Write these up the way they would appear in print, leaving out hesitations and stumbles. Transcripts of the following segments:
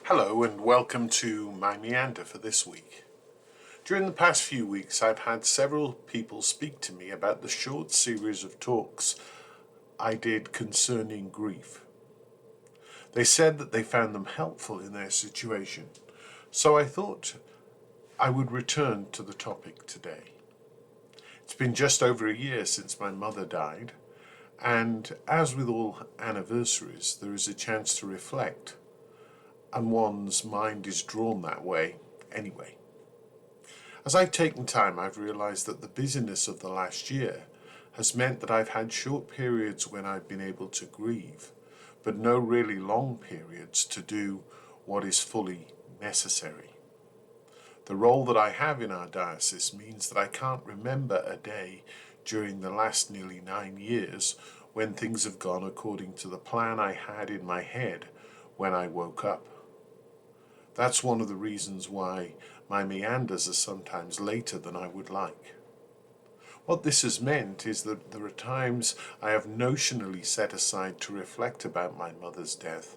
Hello and welcome to my meander for this week. During the past few weeks I've had several people speak to me about the short series of talks I did concerning grief. They said that they found them helpful in their situation, so I thought I would return to the topic today. It's been just over a year since my mother died, and as with all anniversaries, there is a chance to reflect, and one's mind is drawn that way anyway. As I've taken time, I've realised that the busyness of the last year has meant that I've had short periods when I've been able to grieve, but no really long periods to do what is fully necessary. The role that I have in our diocese means that I can't remember a day during the last nearly 9 years when things have gone according to the plan I had in my head when I woke up. That's one of the reasons why my meanders are sometimes later than I would like. What this has meant is that there are times I have notionally set aside to reflect about my mother's death,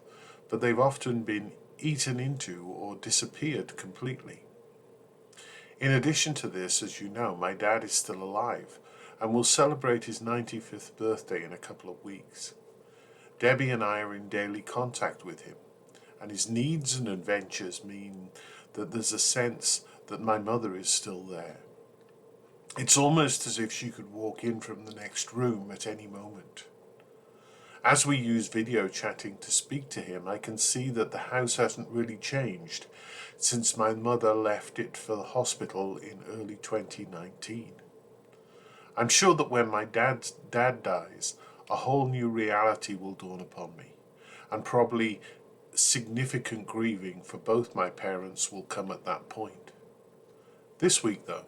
but they've often been eaten into or disappeared completely. In addition to this, as you know, my dad is still alive and will celebrate his 95th birthday in a couple of weeks. Debbie and I are in daily contact with him, and his needs and adventures mean that there's a sense that my mother is still there. It's almost as if she could walk in from the next room at any moment. As we use video chatting to speak to him, I can see that the house hasn't really changed since my mother left it for the hospital in early 2019. I'm sure that when my dad dies, a whole new reality will dawn upon me, and probably significant grieving for both my parents will come at that point. This week, though,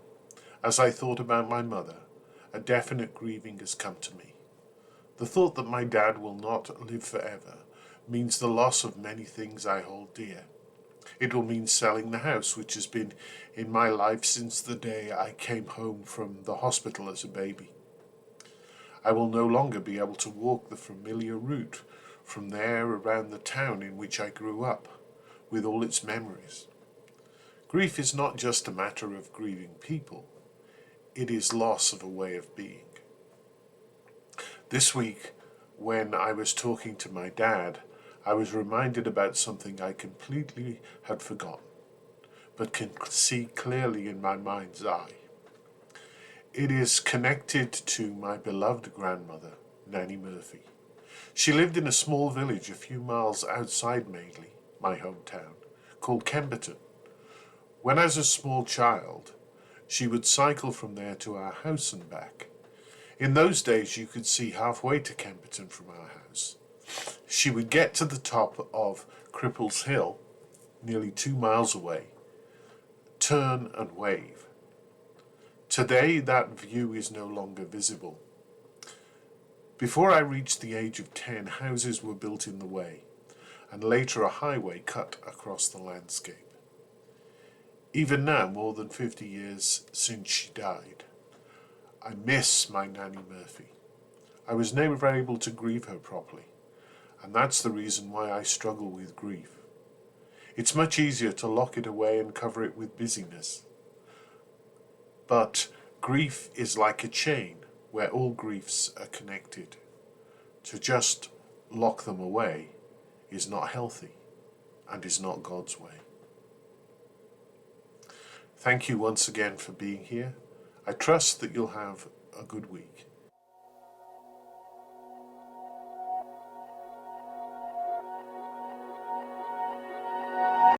as I thought about my mother, a definite grieving has come to me. The thought that my dad will not live forever means the loss of many things I hold dear. It will mean selling the house, which has been in my life since the day I came home from the hospital as a baby. I will no longer be able to walk the familiar route from there around the town in which I grew up, with all its memories. Grief is not just a matter of grieving people, it is loss of a way of being. This week, when I was talking to my dad, I was reminded about something I completely had forgotten, but can see clearly in my mind's eye. It is connected to my beloved grandmother, Nanny Murphy. She lived in a small village a few miles outside Madeley, my hometown, called Kemberton. When I was a small child, she would cycle from there to our house and back. In those days, you could see halfway to Kemberton from our house. She would get to the top of Cripples Hill, nearly 2 miles away, turn and wave. Today, that view is no longer visible. Before I reached the age of 10, houses were built in the way, and later a highway cut across the landscape. Even now, more than 50 years since she died, I miss my Nanny Murphy. I was never able to grieve her properly, and that's the reason why I struggle with grief. It's much easier to lock it away and cover it with busyness. But grief is like a chain where all griefs are connected. To just lock them away is not healthy and is not God's way. Thank you once again for being here. I trust that you'll have a good week.